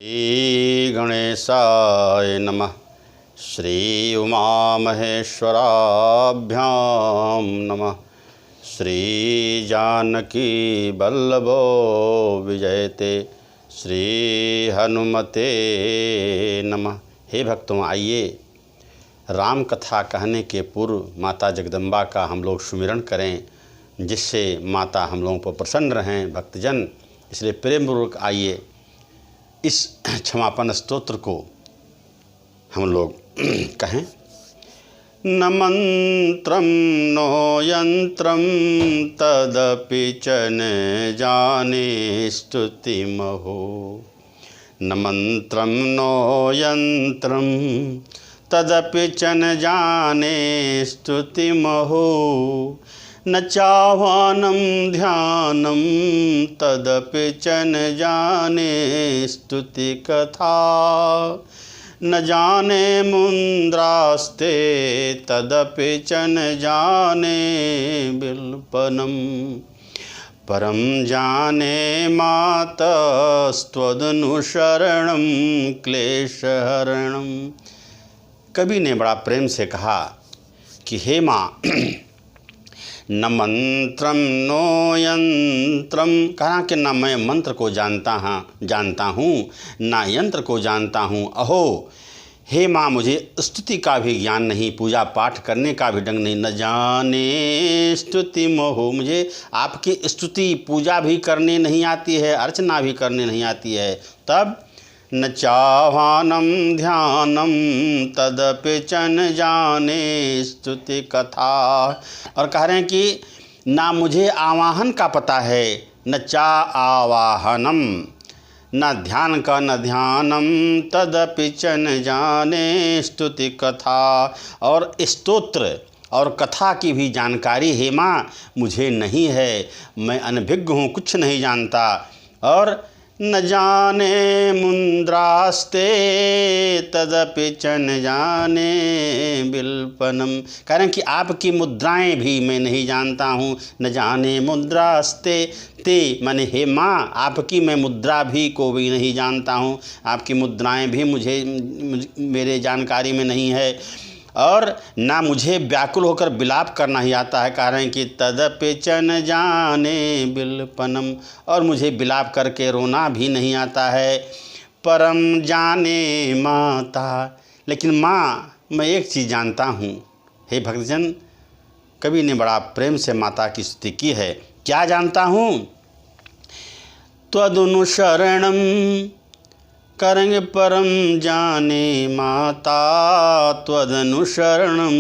श्री गणेशाय नमः। श्री उमामहेश्वराभ्यां नमः। श्री जानकी वल्लभो विजयते। श्री हनुमते नमः। हे भक्तों, आइए राम कथा कहने के पूर्व माता जगदम्बा का हम लोग सुमिरन करें, जिससे माता हम लोगों पर प्रसन्न रहें भक्तजन। इसलिए प्रेमपूर्वक आइए इस क्षमापन स्तोत्र को हम लोग कहें। न मंत्रम नो यंत्रम तदपि च न जाने स्तुति महो। न मंत्रम नो यंत्रम तदपि च न जाने स्तुति महो। न चाह्वानं ध्यानं तदपि च न जाने स्तुति कथा। न जाने मुन्द्रास्ते तदपि च न जाने विल्पनम्। परम जाने मातस्त्वदनुसरणं क्लेशहरणम्। कवि ने बड़ा प्रेम से कहा कि हे माँ, न मंत्रम नो यंत्रम, कहा कि न मैं मंत्र को जानता हूँ ना यंत्र को जानता हूँ। अहो हे माँ, मुझे स्तुति का भी ज्ञान नहीं, पूजा पाठ करने का भी ढंग नहीं। न जाने स्तुति मोह, मुझे आपकी स्तुति पूजा भी करने नहीं आती है, अर्चना भी करने नहीं आती है। तब न चाह्वानं ध्यानं तदपि च न जाने स्तुति कथा। और कह रहे हैं कि ना मुझे आवाहन का पता है, न चा आवाहनम, न ध्यान का न ध्यानम तदपि च न जाने स्तुति कथा। और स्तोत्र और कथा की भी जानकारी हे माँ मुझे नहीं है, मैं अनभिज्ञ हूँ, कुछ नहीं जानता। और न जाने मुन्द्रास्ते तदपि च न जाने विल्पनम, कह रहे हैं कि आपकी मुद्राएं भी मैं नहीं जानता हूँ। न जाने मुद्रास्ते ते, माने हे माँ आपकी मैं मुद्रा भी को भी नहीं जानता हूँ, आपकी मुद्राएं भी मेरे जानकारी में नहीं है। और ना मुझे व्याकुल होकर विलाप करना ही आता है। कह रहे हैं कि तदपि च न जाने विलपनम, और मुझे विलाप करके रोना भी नहीं आता है। परम जाने माता, लेकिन माँ मैं एक चीज़ जानता हूँ। हे भक्तजन, कवि ने बड़ा प्रेम से माता की स्तुति की है। क्या जानता हूँ? त्वदनुसरणम करेंगे परम जाने माता त्वदनुसरणम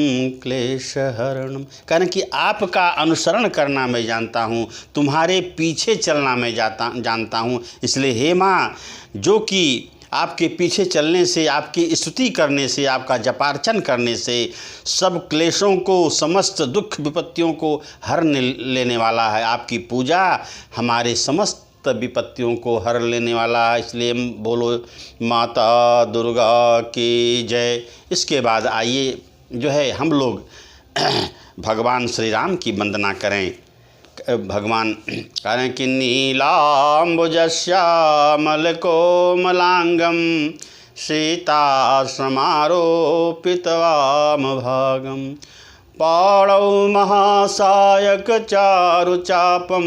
क्लेशहरणम। करें कि आपका अनुसरण करना मैं जानता हूँ, तुम्हारे पीछे चलना मैं जानता हूँ। इसलिए हे माँ, जो कि आपके पीछे चलने से, आपकी स्तुति करने से, आपका जपार्चन करने से सब क्लेशों को, समस्त दुख विपत्तियों को हर लेने वाला है। आपकी पूजा हमारे समस्त विपत्तियों को हर लेने वाला है। इसलिए बोलो माता दुर्गा की जय। इसके बाद आइए जो है हम लोग भगवान श्री राम की वंदना करें। भगवान कह रहे हैं कि नीलाम्बुजश्यामलकोमलांगम सीता समारोपितवामभागम। पाणौ महासायक चारुचापम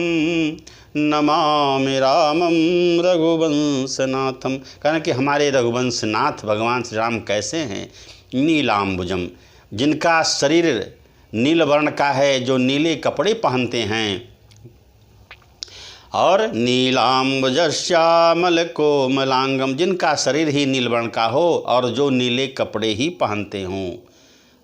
नमामि रामम रघुवंशनाथम। कहना कि हमारे रघुवंशनाथ भगवान श्री राम कैसे हैं? नीलाम्बुजम, जिनका शरीर नील वर्ण का है, जो नीले कपड़े पहनते हैं। और नीलाम्बुजश्यामल कोमलांगम, जिनका शरीर ही नील वर्ण का हो और जो नीले कपड़े ही पहनते हों।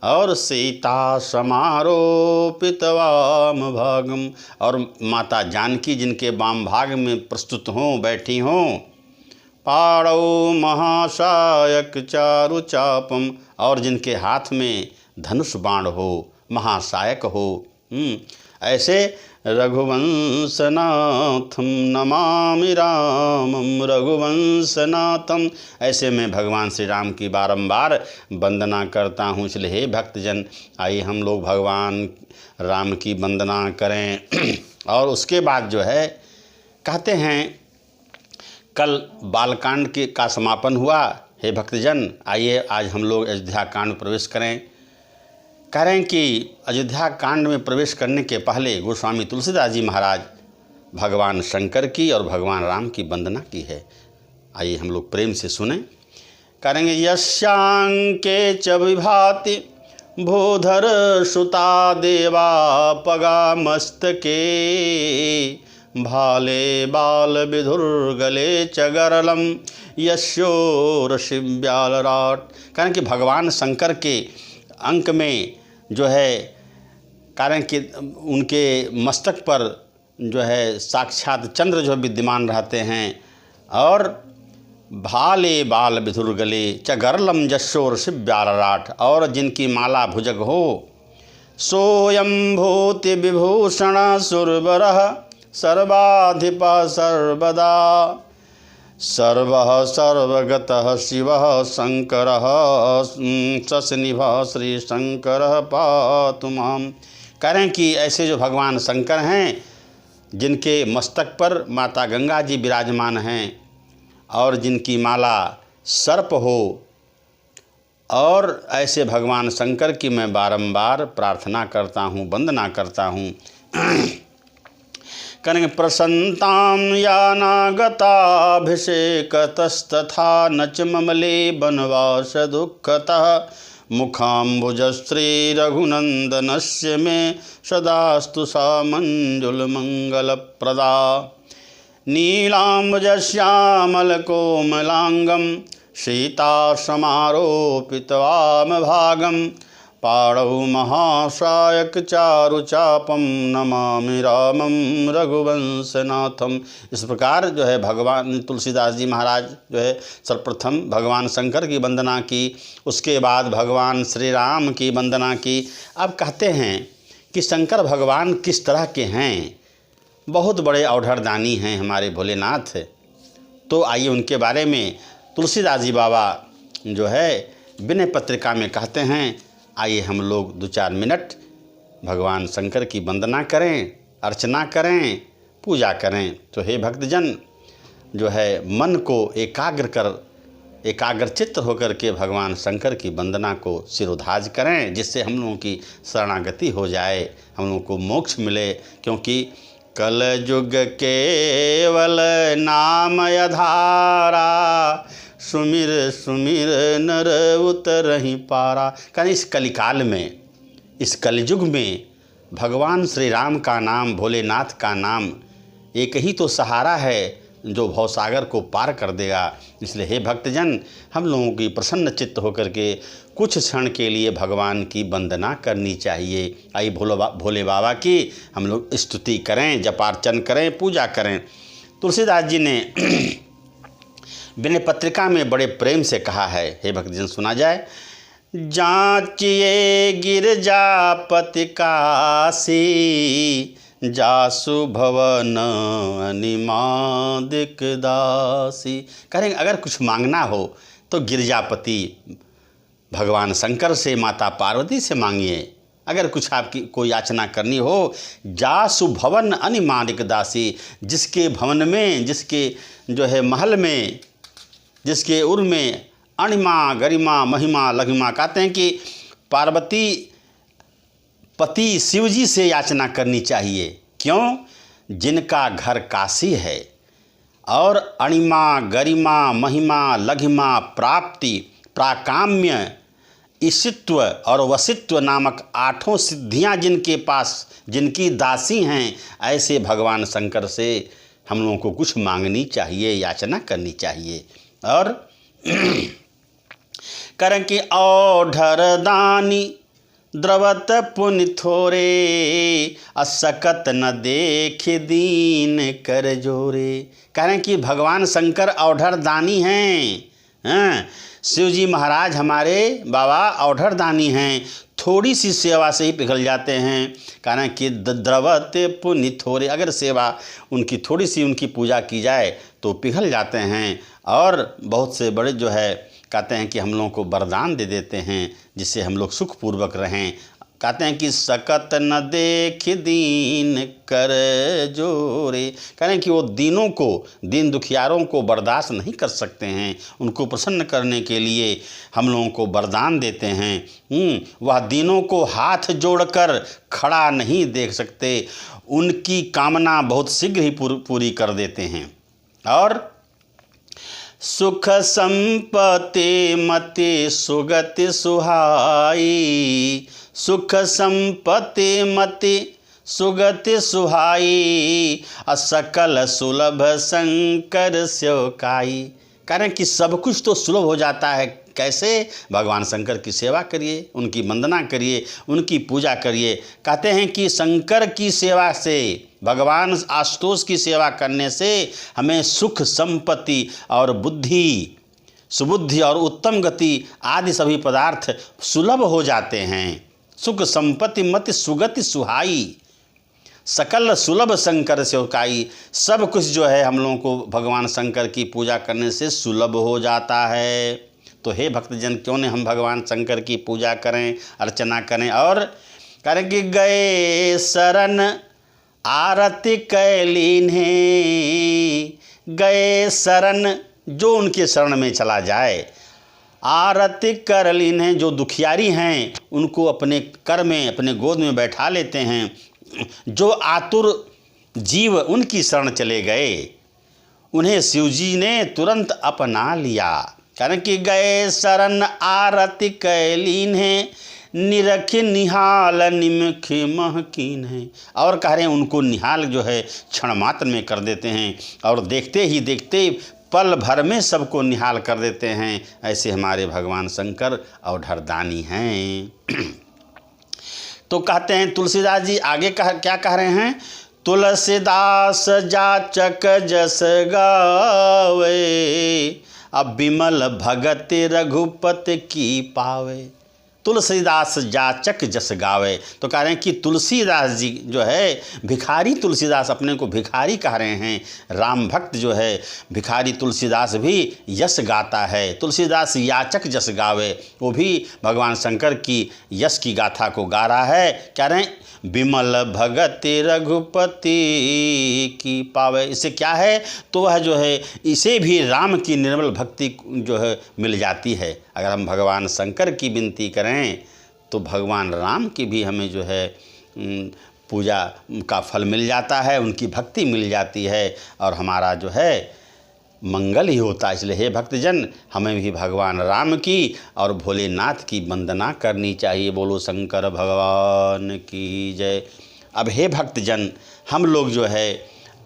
और सीता समारोपित वाम भागम, और माता जानकी जिनके वाम भाग में प्रस्तुत हों, बैठी हों। पाणौ महासायक चारु चापम, और जिनके हाथ में धनुष बाण हो, महासायक हो। ऐसे रघुवंशनाथम नमामि रामम रघुवंशनाथम, ऐसे मैं भगवान श्री राम की बारंबार वंदना करता हूँ। इसलिए हे भक्तजन, आइए हम लोग भगवान राम की वंदना करें। और उसके बाद जो है कहते हैं कल बालकांड के का समापन हुआ। हे भक्तजन, आइए आज हम लोग अयोध्या कांड में प्रवेश करें। कह रहे हैं कि अयोध्या कांड में प्रवेश करने के पहले गोस्वामी तुलसीदास जी महाराज भगवान शंकर की और भगवान राम की वंदना की है। आइए हम लोग प्रेम से सुने। करेंगे यस्यांके च विभाति भूधर सुता देवा पगा मस्तके भाले बाल विधुर्गले च गरलम यस्योर शिव्यालराट। कारण कि भगवान शंकर के अंक में जो है, कारण कि उनके मस्तक पर जो है साक्षात चंद्र जो विद्यमान रहते हैं, और भाले बाल विधुर्गले च गरलम यशोर शिव्यालराट, और जिनकी माला भुजग हो सोयम भूति विभूषण सुरवरः सर्वाधिपा सर्वदा सर्वः सर्वगतः शिवः शंकरः ससनिभः श्री शंकरः पातु माम। करें कि ऐसे जो भगवान शंकर हैं, जिनके मस्तक पर माता गंगा जी विराजमान हैं और जिनकी माला सर्प हो, और ऐसे भगवान शंकर की मैं बारंबार प्रार्थना करता हूँ, वंदना करता हूँ। करेंगे प्रसन्ताम यानागताभिषेकतस्तथा न च ममले वनवास दुःखतः मुखाम्बुजश्री रघुनंदनस्य मे सदास्तु सा मंजुलमंगलप्रदा नीलाम्बुजश्यामलकोमलांगं सीतासमारोपितवामभागं पाणौ महासायक चारुचापम नमामि रामं रघुवंशनाथम। इस प्रकार जो है भगवान तुलसीदास जी महाराज जो है सर्वप्रथम भगवान शंकर की वंदना की, उसके बाद भगवान श्री राम की वंदना की। अब कहते हैं कि शंकर भगवान किस तरह के हैं। बहुत बड़े औढ़रदानी हैं हमारे भोलेनाथ। तो आइए उनके बारे में तुलसीदास जी बाबा जो है विनय पत्रिका में कहते हैं। आइए हम लोग 2-4 मिनट भगवान शंकर की वंदना करें, अर्चना करें, पूजा करें। तो हे भक्तजन, जो है मन को एकाग्रचित्त होकर के भगवान शंकर की वंदना को सिरोधार्य करें, जिससे हम लोगों की शरणागति हो जाए, हम लोगों को मोक्ष मिले। क्योंकि कल युग केवल नाम आधारा सुमिर सुमिर नर उतरहि पारा। कारण इस कलिकाल में, इस कलयुग में भगवान श्री राम का नाम, भोलेनाथ का नाम एक ही तो सहारा है जो भवसागर को पार कर देगा। इसलिए हे भक्तजन, हम लोगों की प्रसन्न चित्त होकर के कुछ क्षण के लिए भगवान की वंदना करनी चाहिए। आइए भोले बाबा की हम लोग स्तुति करें, जपार्चन करें, पूजा करें। तुलसीदास जी ने विनय पत्रिका में बड़े प्रेम से कहा है। हे भक्तजन, सुना जाए। जांचिए गिरजापति काशी जासु भवन अनिमादिक दासी। कहेंगे अगर कुछ मांगना हो तो गिरजापति भगवान शंकर से, माता पार्वती से मांगिए। अगर कुछ आपकी कोई याचना करनी हो, जासु भवन अनिमादिक दासी, जिसके भवन में, जिसके जो है महल में, जिसके उर में अणिमा गरिमा महिमा लघिमा। कहते हैं कि पार्वती पति शिवजी से याचना करनी चाहिए। क्यों? जिनका घर काशी है, और अणिमा गरिमा महिमा लघिमा प्राप्ति प्राकाम्य ईशित्व और वसित्व नामक 8 सिद्धियां जिनके पास, जिनकी दासी हैं, ऐसे भगवान शंकर से हम लोगों को कुछ मांगनी चाहिए, याचना करनी चाहिए। और करें कि औढ़र दानी द्रवत पुनि थोरे असकत न देख दीन कर जोरे। करें कि भगवान शंकर औढ़र दानी हैं। शिव जी महाराज हमारे बाबा औढ़र दानी हैं, थोड़ी सी सेवा से ही पिघल जाते हैं। कारण कि द्रवत पुनि थोरे, अगर सेवा उनकी थोड़ी सी उनकी पूजा की जाए तो पिघल जाते हैं। और बहुत से बड़े जो है कहते हैं कि हम लोगों को वरदान दे देते हैं, जिससे हम लोग सुखपूर्वक रहें, कहते हैं कि सकत न देख दीन कर जोरे। कह रहे हैं कि वो दीन दुखियारों को बर्दाश्त नहीं कर सकते हैं, उनको प्रसन्न करने के लिए हम लोगों को वरदान देते हैं। वह दीनों को हाथ जोड़कर खड़ा नहीं देख सकते, उनकी कामना बहुत शीघ्र ही पूरी कर देते हैं। और सुख संपत्ति मति सुगति सुहाई, सुख संपत्ति मति सुगति सुहाई, असकल सुलभ शंकर स्योकाई। कह रहे हैं कि सब कुछ तो सुलभ हो जाता है, कैसे? भगवान शंकर की सेवा करिए, उनकी वंदना करिए, उनकी पूजा करिए। कहते हैं कि शंकर की सेवा से, भगवान आशुतोष की सेवा करने से हमें सुख संपत्ति और बुद्धि, सुबुद्धि और उत्तम गति आदि सभी पदार्थ सुलभ हो जाते हैं। सुख संपत्ति मति सुगति सुहाई, सकल सुलभ शंकर सेवकाई। सब कुछ जो है हम लोगों को भगवान शंकर की पूजा करने से सुलभ हो जाता है। तो हे भक्तजन, क्यों न हम भगवान शंकर की पूजा करें, अर्चना करें। और करें कि गए शरण आरती कैलीन है, गए शरण, जो उनके शरण में चला जाए, आरती कर लीन है, जो दुखियारी हैं उनको अपने कर में, अपने गोद में बैठा लेते हैं। जो आतुर जीव उनकी शरण चले गए, उन्हें शिवजी ने तुरंत अपना लिया। कारण कि गए शरण आरती कैलीन है, निरख निहाल निमख महकीन है। और कह रहे हैं उनको निहाल जो है क्षण मात्र में कर देते हैं, और देखते ही देखते पल भर में सबको निहाल कर देते हैं। ऐसे हमारे भगवान शंकर और ढरदानी हैं। तो कहते हैं तुलसीदास जी आगे क्या कह रहे हैं? तुलसीदास जाचक जस गावे, अब विमल भगत रघुपति की पावे। तुलसीदास जाचक जस गावे। तो कह रहे हैं कि तुलसीदास जी जो है भिखारी, तुलसीदास अपने को भिखारी कह रहे हैं। राम भक्त जो है भिखारी तुलसीदास भी यश गाता है। तुलसीदास याचक जस गावे, वो भी भगवान शंकर की यश की गाथा को गा रहा है। कह रहे हैं विमल भगति रघुपति की पावे। इससे क्या है? तो वह जो है इसे भी राम की निर्मल भक्ति जो है मिल जाती है। अगर हम भगवान शंकर की विनती करें तो भगवान राम की भी हमें जो है पूजा का फल मिल जाता है, उनकी भक्ति मिल जाती है, और हमारा जो है मंगल ही होता है। इसलिए हे भक्तजन, हमें भी भगवान राम की और भोलेनाथ की वंदना करनी चाहिए। बोलो शंकर भगवान की जय। अब हे भक्तजन, हम लोग जो है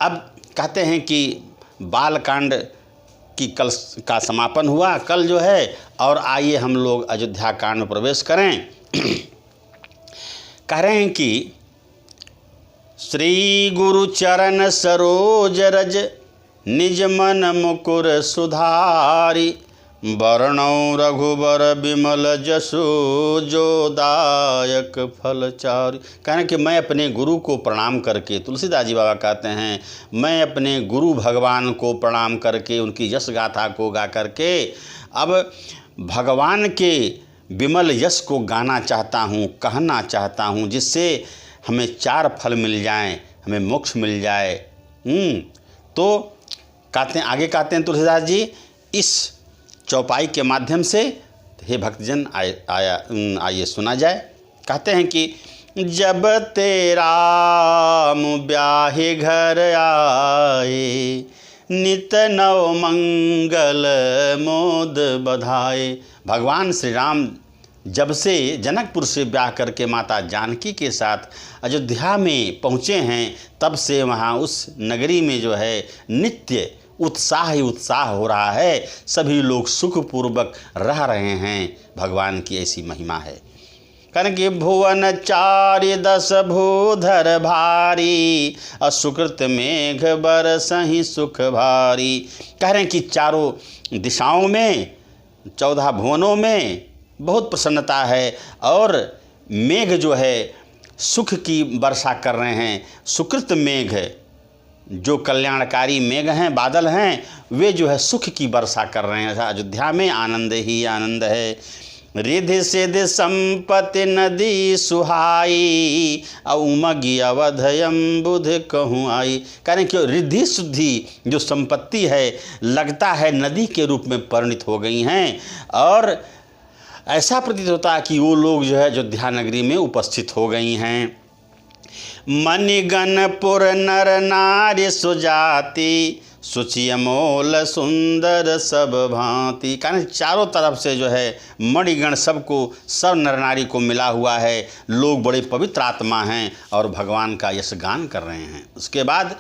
अब कहते हैं कि बालकांड की कल का समापन हुआ कल जो है, और आइए हम लोग अयोध्या कांड में प्रवेश करें। कह रहे हैं कि श्री गुरु चरण सरोज रज, निज मन मुकुर सुधारी, वर्णौ रघुबर विमल जसु, जो दायक फलचारी। कहने कि मैं अपने गुरु को प्रणाम करके, तुलसीदास जी बाबा कहते हैं, मैं अपने गुरु भगवान को प्रणाम करके, उनकी यश गाथा को गा करके अब भगवान के विमल यश को गाना चाहता हूँ, कहना चाहता हूँ, जिससे हमें 4 फल मिल जाएं, हमें मोक्ष मिल जाए। तो कहते हैं, आगे कहते हैं तुलसीदास जी इस चौपाई के माध्यम से, हे भक्तजन आइए सुना जाए। कहते हैं कि जब तेरा ब्याहे घर आए, नित नव मंगल मोद बधाए। भगवान श्री राम जब से जनकपुर से ब्याह करके माता जानकी के साथ अयोध्या में पहुँचे हैं, तब से वहाँ उस नगरी में जो है नित्य उत्साह ही उत्साह हो रहा है। सभी लोग सुखपूर्वक रह रहे हैं। भगवान की ऐसी महिमा है। कारण कि भुवन 4 10 भूधर भारी, असुकृत मेघ बरसहि सुख भारी। कह रहे हैं कि चारों दिशाओं में, 14 भुवनों में बहुत प्रसन्नता है, और मेघ जो है सुख की वर्षा कर रहे हैं। सुकृत मेघ, जो कल्याणकारी मेघ हैं, बादल हैं, वे जो है सुख की वर्षा कर रहे हैं। अयोध्या में आनंद ही आनंद है। रिधि सिधि संपत्ति नदी सुहाई, उमगी अवधयम बुध कहूँ आई। कारण कि रिद्धि शुद्धि जो संपत्ति है लगता है नदी के रूप में परिणित हो गई हैं, और ऐसा प्रतीत होता है कि वो लोग जो है अयोध्या नगरी में उपस्थित हो गई हैं। मणिगणपुर नर नारी सुजाति, सुचि अमोल सुंदर सब भांति। कारण चारों तरफ से जो है मणिगण सबको, सब नर नारी को मिला हुआ है। लोग बड़े पवित्र आत्मा हैं और भगवान का यश गान कर रहे हैं। उसके बाद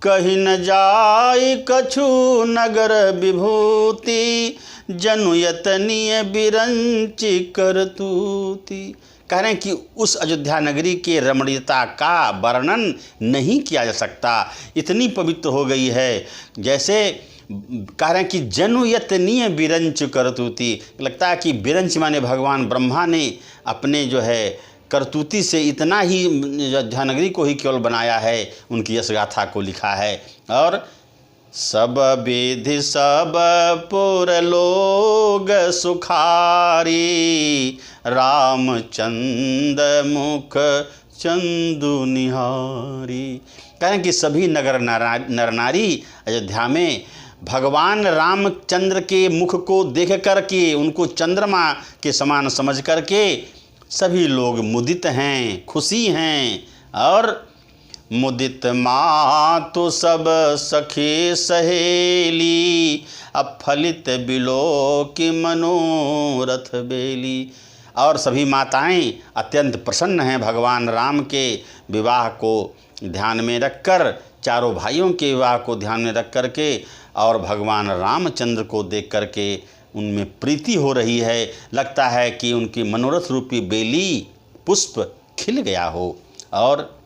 कहीं न जाय कछु नगर विभूति, जनु यतनीय बिरंचि करतूति। कह रहे हैं कि उस अयोध्या नगरी के रमणीयता का वर्णन नहीं किया जा सकता, इतनी पवित्र हो गई है। जैसे कह रहे हैं कि जनु यतनीय बिरंच करतूति, लगता है कि बिरंच माने भगवान ब्रह्मा ने अपने जो है करतूती से इतना ही अयोध्या नगरी को ही केवल बनाया है, उनकी यश गाथा को लिखा है। और सब विधि सब पुर लोग सुखारी, रामचंद्र मुख चंदु निहारी। कहें कि सभी नर नारी अयोध्या में भगवान रामचंद्र के मुख को देख करके, उनको चंद्रमा के समान समझ करके सभी लोग मुदित हैं, खुशी हैं। और मुदित मातु सब सखी सहेली, अफलित बिलो की मनोरथ बेली। और सभी माताएं अत्यंत प्रसन्न हैं भगवान राम के विवाह को ध्यान में रखकर, चारों भाइयों के विवाह को ध्यान में रख करके, और भगवान रामचंद्र को देख करके उनमें प्रीति हो रही है। लगता है कि उनकी मनोरथ रूपी बेली पुष्प खिल गया हो। और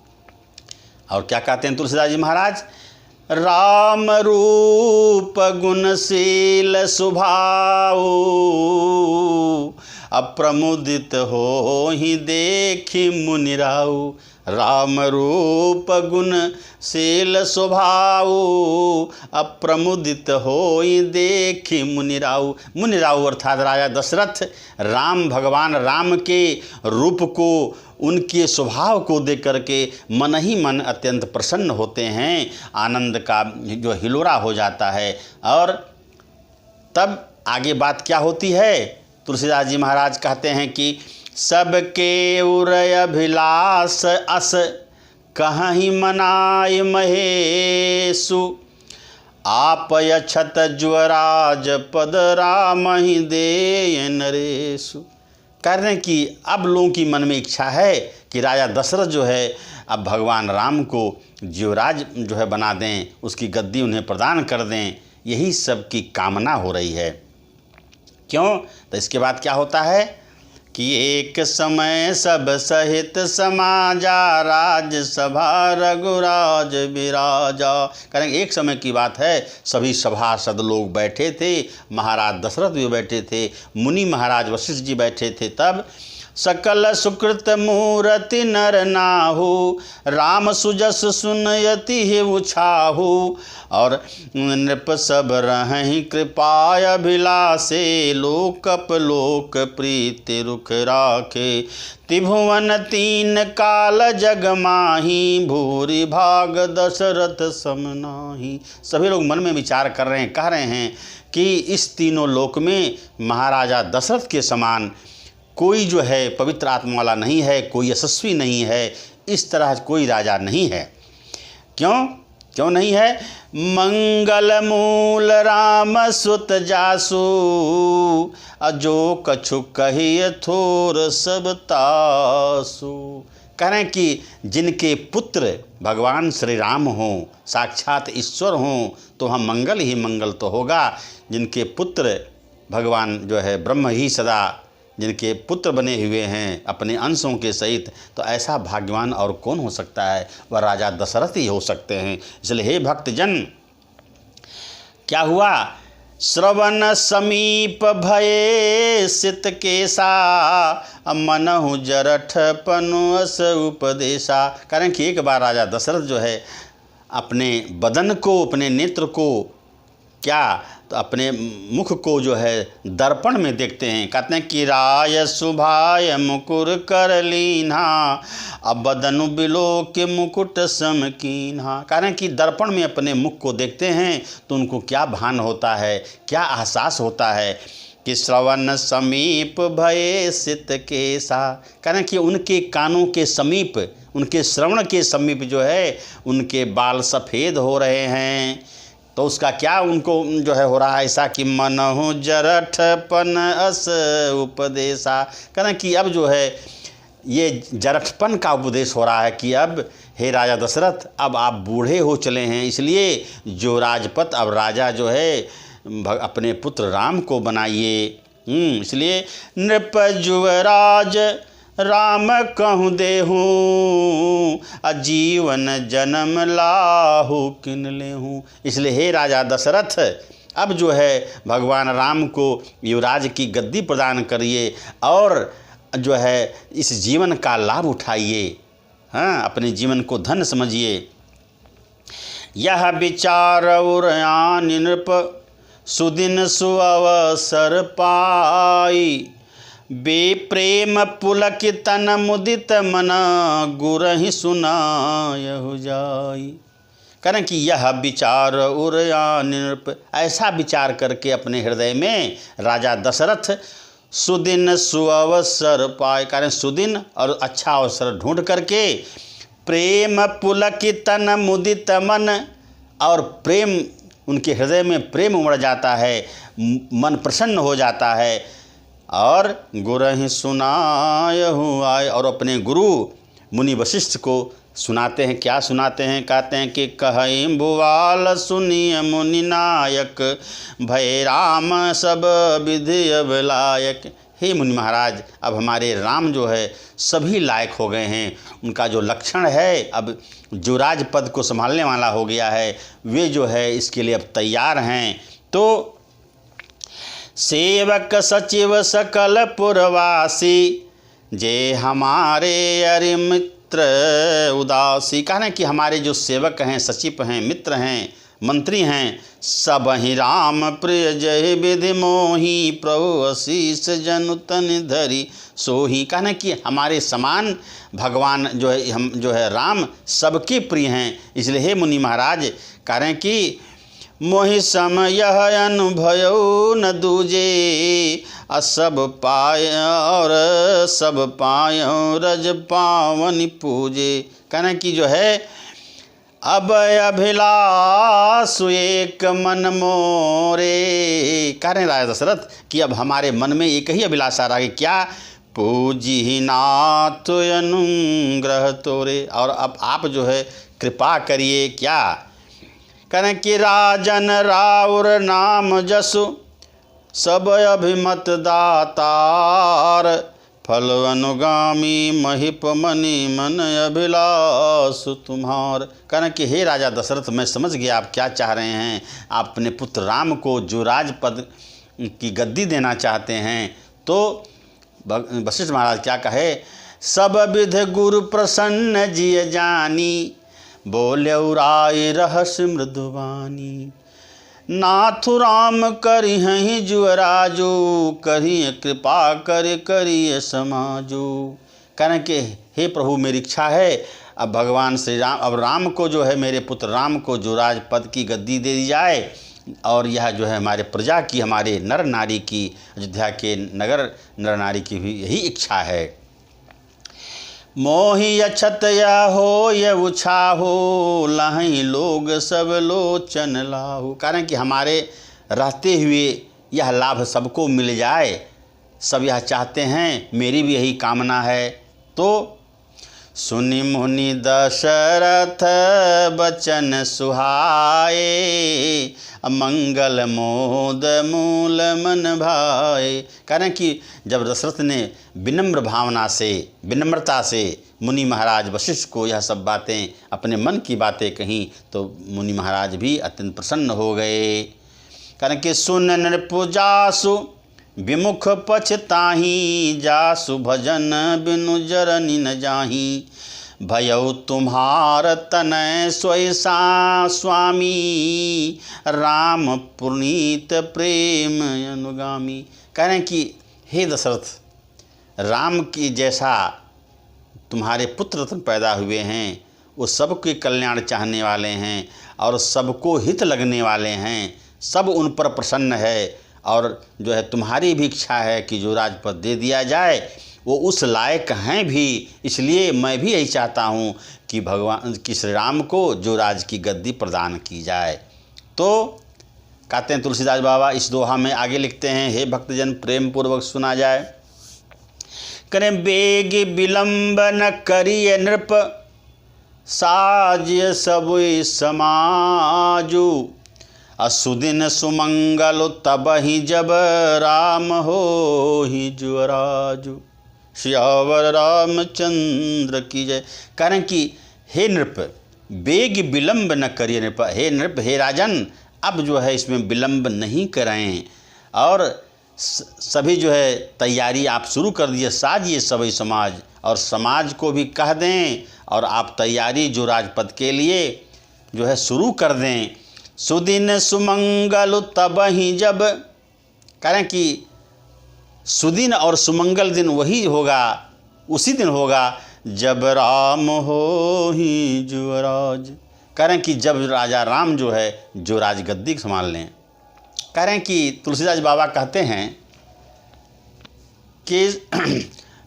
क्या कहते हैं तुलसीदास जी महाराज, राम रूप गुणशील स्वभाव, अप्रमुदित हो ही देखी मुनिराऊ। राम रूप गुणशील स्वभाव, अप्रमुदित हो ही देखी मुनिराऊ। मुनिराऊ अर्थात राजा दशरथ राम, भगवान राम के रूप को, उनके स्वभाव को देख करके मन ही मन अत्यंत प्रसन्न होते हैं, आनंद का जो हिलोरा हो जाता है। और तब आगे बात क्या होती है, तुलसीदास जी महाराज कहते हैं कि सबके उरय अभिलाष अस, कहीं मनाय महेशु, आप यछत ज्वराज पद राम ही दे नरेशु। कह रहे हैं कि अब लोगों की मन में इच्छा है कि राजा दशरथ जो है अब भगवान राम को जीवराज जो है बना दें, उसकी गद्दी उन्हें प्रदान कर दें, यही सब की कामना हो रही है। क्यों? तो इसके बाद क्या होता है कि एक समय सब सहित समाजा, राजसभा रघुराज विराजा। करेंगे एक समय की बात है, सभी सभासद लोग बैठे थे, महाराज दशरथ भी बैठे थे, मुनि महाराज वशिष्ठ जी बैठे थे। तब सकल सुकृत मूर्ति नर नाहु, राम सुजस सुनयति हे उछाहु। और नृप सब रहहि कृपाय अभिलाषे, लोकप लोक प्रीति रुख राखे। त्रिभुवन तीन काल जग माही, भूरि भाग दशरथ सम नाही। सभी लोग मन में विचार कर रहे हैं, कह रहे हैं कि इस तीनों लोक में महाराजा दशरथ के समान कोई जो है पवित्र आत्मा वाला नहीं है, कोई यशस्वी नहीं है, इस तरह कोई राजा नहीं है। क्यों नहीं है? मंगल मूल राम सुत जासु, अजो कछु कहिय थोर सब तासु। कह रहे हैं कि जिनके पुत्र भगवान श्री राम हों, साक्षात ईश्वर हों, तो वहाँ मंगल ही मंगल तो होगा। जिनके पुत्र भगवान जो है ब्रह्म ही सदा जिनके पुत्र बने हुए हैं अपने अंशों के सहित, तो ऐसा भाग्यवान और कौन हो सकता है? वह राजा दशरथ ही हो सकते हैं। इसलिए हे भक्तजन, क्या हुआ? श्रवण समीप भये सित केसा, मनहु जरठ पनुअस उपदेशा। कारण कि एक बार राजा दशरथ जो है अपने बदन को, अपने नेत्र को क्या तो अपने मुख को जो है दर्पण में देखते हैं। कहते हैं कि राय सुभाय मुकुर कर लीन्हा, अब बदनु बिलो के मुकुट सम कीन्हा। कह कि दर्पण में अपने मुख को देखते हैं तो उनको क्या भान होता है, क्या एहसास होता है कि श्रवण समीप भये सित केसा। कह कि उनके कानों के समीप, उनके श्रवण के समीप जो है उनके बाल सफ़ेद हो रहे हैं। तो उसका क्या उनको जो है हो रहा है ऐसा कि मनहु जरठपन अस उपदेशा। कहना कि अब जो है ये जरठपन का उपदेश हो रहा है कि अब हे राजा दशरथ, अब आप बूढ़े हो चले हैं, इसलिए जो राजपद अब राजा जो है अपने पुत्र राम को बनाइए। इसलिए नृप जुवराज राम कहूँ देहूँ, अजीवन जन्म लाहू किन लेहूँ। इसलिए हे राजा दशरथ, अब जो है भगवान राम को युवराज की गद्दी प्रदान करिए और जो है इस जीवन का लाभ उठाइए। हाँ, अपने जीवन को धन समझिए। यह विचार उरयान नृप सुदिन सुअवसर पाई, बेप्रेम पुलकित तन मुदित मन गुरहि सुनायहु जाई। करें कि यह विचार उरयान नृप, ऐसा विचार करके अपने हृदय में राजा दशरथ सुदिन सुअवसर पाए। करें सुदिन और अच्छा अवसर ढूंढ करके प्रेम पुलकित तन मुदित मन, और प्रेम उनके हृदय में प्रेम उमड़ जाता है, मन प्रसन्न हो जाता है। और गुरहि सुनायहु आए, और अपने गुरु मुनि वशिष्ठ को सुनाते हैं। क्या सुनाते हैं? कहते हैं कि कहीं भुवाल सुनिय मुनि नायक, भय राम सब विधि अब लायक। हे मुनि महाराज, अब हमारे राम जो है सभी लायक हो गए हैं। उनका जो लक्षण है, अब जो राज पद को संभालने वाला हो गया है, वे जो है इसके लिए अब तैयार हैं। तो सेवक सचिव सकल पुरवासी, जे हमारे अरि मित्र उदासी। कहना कि हमारे जो सेवक हैं, सचिव हैं, मित्र हैं, मंत्री हैं, सब ही राम प्रिय जय विधि मोही, प्रभु आशीष जनु तन धरी सोही। कहना कि हमारे समान भगवान जो है, हम जो है राम सबके प्रिय हैं। इसलिए हे मुनि महाराज, कह रहे हैं कि मोहि सम यह अनुभयो न दूजे, सब पाय और सब पायो रज पावन पूजे। कहना कि जो है अब अभिलाष एक मन मोरे। कह रहे हैं राजा दशरथ कि अब हमारे मन में एक ही अभिलाषा रहा कि क्या, पूजी नाथ अनुग्रह तोरे। और अब आप जो है कृपा करिए। क्या करें कि राजन राउर नाम जसु, सब अभिमत दातार, फल अनुगामी महिप मनि मन अभिलाष तुम्हार। कहना कि हे राजा दशरथ, मैं समझ गया आप क्या चाह रहे हैं। आप अपने पुत्र राम को जो राजपद की गद्दी देना चाहते हैं। तो वशिष्ठ महाराज क्या कहे, सब विध गुरु प्रसन्न जिय जानी, बोल्यउ राय रहस्य मृदुवानी, नाथु राम करिहि जुअराजो, करिय कृपा करिय समाजो। कहना कि हे प्रभु, मेरी इच्छा है अब भगवान श्री राम, अब राम को जो है, मेरे पुत्र राम को जो राजपद की गद्दी दे दी जाए, और यह जो है हमारे प्रजा की, हमारे नर नारी की, अयोध्या के नगर नर नारी की भी यही इच्छा है। मोहि अछत या हो ये उछाहो, लहई लोग सब लोचन लाहू। कारण कि हमारे रहते हुए यह लाभ सबको मिल जाए, सब यह चाहते हैं, मेरी भी यही कामना है। तो सुनि मुनि दशरथ बचन सुहाए, मंगल मोद मूल मन भाए। कारण कि जब दशरथ ने विनम्र भावना से, विनम्रता से मुनि महाराज वशिष्ठ को यह सब बातें, अपने मन की बातें कहीं, तो मुनि महाराज भी अत्यंत प्रसन्न हो गए। कारण कि सुन नृपु जासु विमुख पछताही, जासु भजन बिनु जरनि न जाही, भयउ तुम्हार तनय स्वयसा स्वामी, राम पुनीत प्रेम अनुगामी। कह रहे हैं कि हे दशरथ, राम की जैसा तुम्हारे पुत्र तुम पैदा हुए हैं, वो सबके कल्याण चाहने वाले हैं और सबको हित लगने वाले हैं, सब उन पर प्रसन्न है। और जो है तुम्हारी भी इच्छा है कि जो राजपद दे दिया जाए, वो उस लायक हैं भी, इसलिए मैं भी यही चाहता हूँ कि भगवान कि श्री राम को जो राज की गद्दी प्रदान की जाए। तो कहते हैं तुलसीदास बाबा इस दोहा में आगे लिखते हैं, हे भक्तजन प्रेम पूर्वक सुना जाए। करें बेग विलंब न करिय नृप, साज्य सब समाजु, असुदिन सुमंगल तबहि जब राम हो ही जुअराजु। श्यावर रामचंद्र की जय। कारण कि हे नृप, बेग विलंब न करिए नृप, हे नृप, हे राजन, अब जो है इसमें विलंब नहीं करें और सभी जो है तैयारी आप शुरू कर दिए। साजिए सभी समाज, और समाज को भी कह दें और आप तैयारी जो राजपद के लिए जो है शुरू कर दें। सुदिन सुमंगल तबहि जब, करें कि सुदिन और सुमंगल दिन वही होगा, उसी दिन होगा जब राम हो ही जुअराज। करें कि जब राजा राम जो है जो राजगद्दी संभाल लें। करें कि तुलसीदास बाबा कहते हैं कि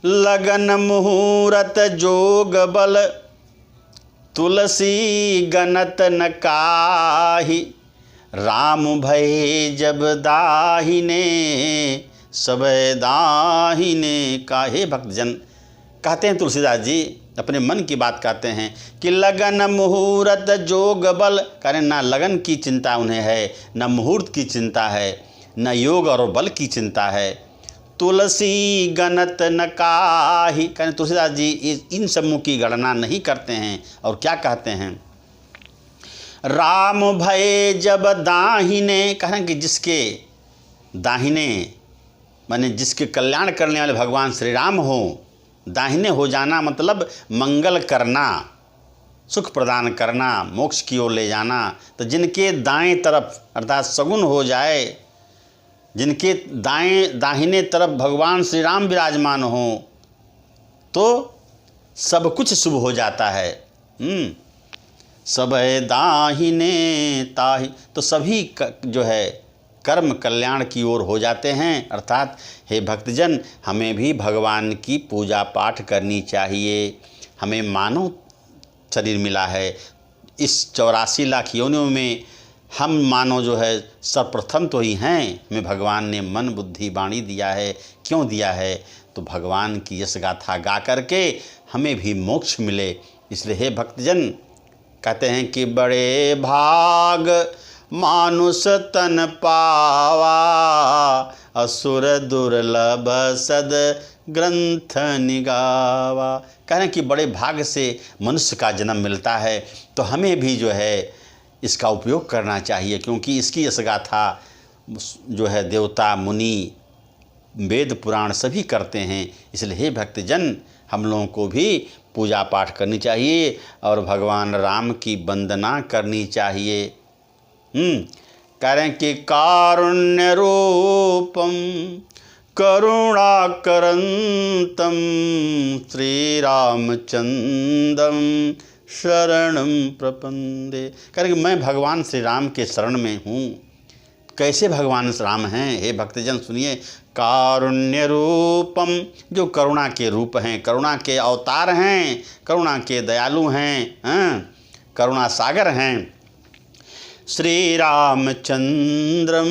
लगन मुहूर्त जोग बल, तुलसी गणत न काही, राम भय जब दाहिने, सब दाहिने काहे। भक्तजन कहते हैं तुलसीदास जी अपने मन की बात कहते हैं कि लगन मुहूर्त जोग बल, कारण ना लगन की चिंता उन्हें है, न मुहूर्त की चिंता है, न योग और बल की चिंता है। तुलसी गणत न काही, कारण तुलसीदास जी इन समूह की गणना नहीं करते हैं। और क्या कहते हैं, राम भय जब दाहिने, कहें कि जिसके दाहिने माने जिसके कल्याण करने वाले भगवान श्री राम हो। दाहिने हो जाना मतलब मंगल करना, सुख प्रदान करना, मोक्ष की ओर ले जाना। तो जिनके दाएं तरफ अर्थात सगुन हो जाए, जिनके दाहिने तरफ भगवान श्री राम विराजमान हो, तो सब कुछ शुभ हो जाता है। सब दाहिने ताहि, तो सभी जो है कर्म कल्याण की ओर हो जाते हैं। अर्थात हे भक्तजन, हमें भी भगवान की पूजा पाठ करनी चाहिए। हमें मानव शरीर मिला है, इस 84 लाख योनियों में हम मानव जो है सर्वप्रथम तो ही हैं। हमें भगवान ने मन बुद्धि वाणी दिया है। क्यों दिया है? तो भगवान की यश गाथा गा करके हमें भी मोक्ष मिले। इसलिए हे भक्तजन, कहते हैं कि बड़े भाग मानुष तन पावा, असुर दुर्लभ सद ग्रंथ निगावा। कह रहे हैं कि बड़े भाग से मनुष्य का जन्म मिलता है, तो हमें भी जो है इसका उपयोग करना चाहिए, क्योंकि इसकी यशगाथा जो है देवता मुनि वेद पुराण सभी करते हैं। इसलिए हे भक्तजन, हम लोगों को भी पूजा पाठ करनी चाहिए और भगवान राम की वंदना करनी चाहिए। कह रहे हैं कि कारुण्य रूपम करुणाकरंतम श्री रामचंद्रम शरणम प्रपंदे। कह रहे हैं कि मैं भगवान श्री राम के शरण में हूँ। कैसे भगवान राम हैं? हे भक्तजन सुनिए, कारुण्य रूपम, जो करुणा के रूप हैं, करुणा के अवतार हैं, करुणा के दयालु हैं, करुणा सागर हैं। श्री रामचंद्रम,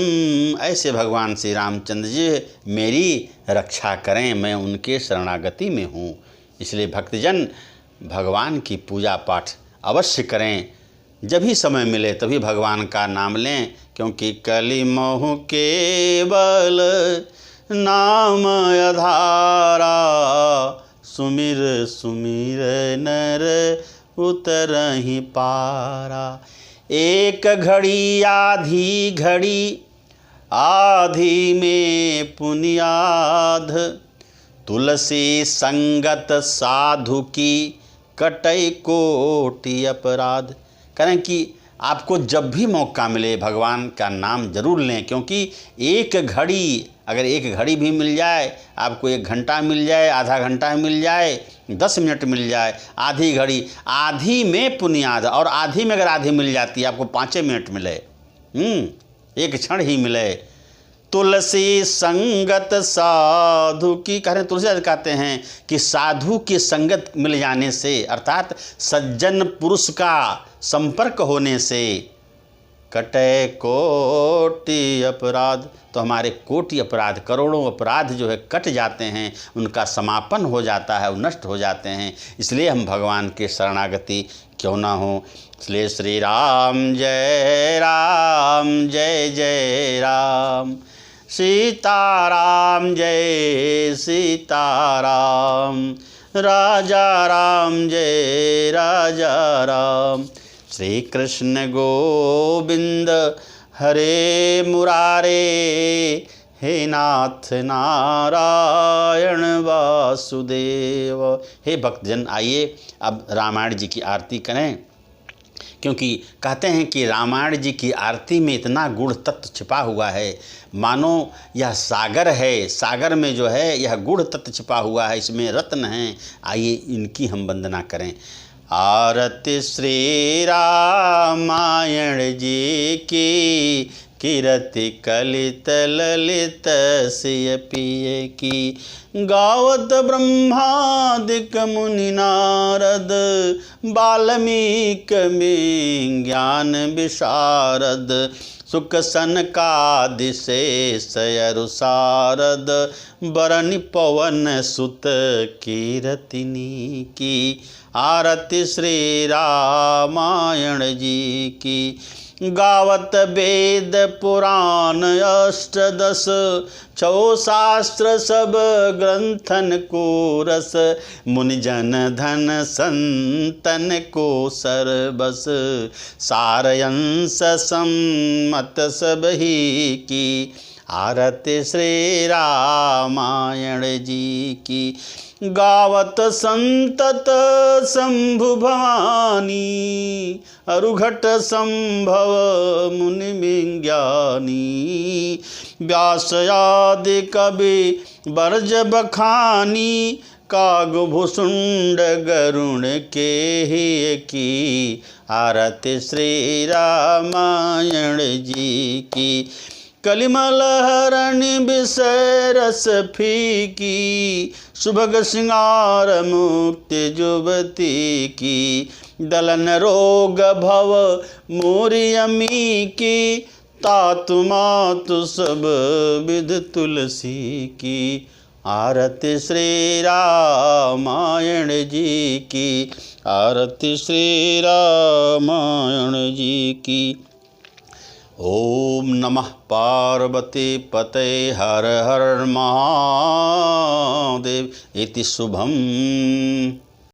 ऐसे भगवान श्री रामचंद्र जी मेरी रक्षा करें, मैं उनके शरणागति में हूँ। इसलिए भक्तजन भगवान की पूजा पाठ अवश्य करें। जब भी समय मिले तभी भगवान का नाम लें, क्योंकि कलि मोह केवल नाम आधारा, सुमिर सुमिर नर उतरहि पारा। एक घड़ी आधी घड़ी आधी में पुनियाध, तुलसी संगत साधु की कटई कोटि अपराध। करें कि आपको जब भी मौका मिले भगवान का नाम जरूर लें, क्योंकि एक घड़ी, अगर एक घड़ी भी मिल जाए आपको, 1 घंटा मिल जाए, आधा घंटा मिल जाए, 10 मिनट मिल जाए, आधी घड़ी, आधी में पुनियाद, और आधी में अगर आधी मिल जाती है आपको 5 मिनट मिले, एक क्षण ही मिले। तुलसी संगत साधु की, कह रहे हैं तुलसीदास कहते हैं कि साधु की संगत मिल जाने से, अर्थात सज्जन पुरुष का संपर्क होने से, कटे कोटि अपराध, तो हमारे कोटि अपराध, करोड़ों अपराध जो है कट जाते हैं, उनका समापन हो जाता है, वो नष्ट हो जाते हैं। इसलिए हम भगवान के शरणागति क्यों ना हो। इसलिए श्री राम जय जय राम, सीताराम जय सीताराम, राजा राम जय राजा राम। श्री कृष्ण गोविंद हरे मुरारे, हे नाथ नारायण वासुदेव। हे भक्तजन, आइए अब रामायण जी की आरती करें, क्योंकि कहते हैं कि रामायण जी की आरती में इतना गुण तत्व छिपा हुआ है, मानो यह सागर है, सागर में जो है यह गुण तत्व छिपा हुआ है, इसमें रत्न हैं। आइए इनकी हम वंदना करें। आरती श्री रामायण जी की, कीरति कलित ललित सिय पिय की। गावत ब्रह्मादिक मुनि नारद, वाल्मीकि में ज्ञान विशारद। सुख सनकादि शेष अरु सारद, बरनि पवन सुत कीरतिनी की। आरती श्री रामायण जी की। गावत वेद पुराण अष्टदश, 6 शास्त्र सब ग्रंथन को रस। मुनि जन धन संतन को सरबस, सारयंस सम्मत सब ही की। आरती श्री रामायण जी की। गावत संतत शंभु भवानी, अरुघट संभव मुनि में ज्ञानी। व्यास आदि कवि बरज बखानी, कागभुसुंड गरुण के ही की। आरती श्री रामायण जी की। कलिमल हरण विषय रस फीकी, सुभग श्रृंगार मुक्ति जुबती की। दलन रोग भव मोरियमी की, तातु मातु सब विध तुलसी की। आरती श्री रामायण जी की। आरती श्री रामायण जी की। ओम नमः पार्वती पते हर हर महादेव। इति शुभम।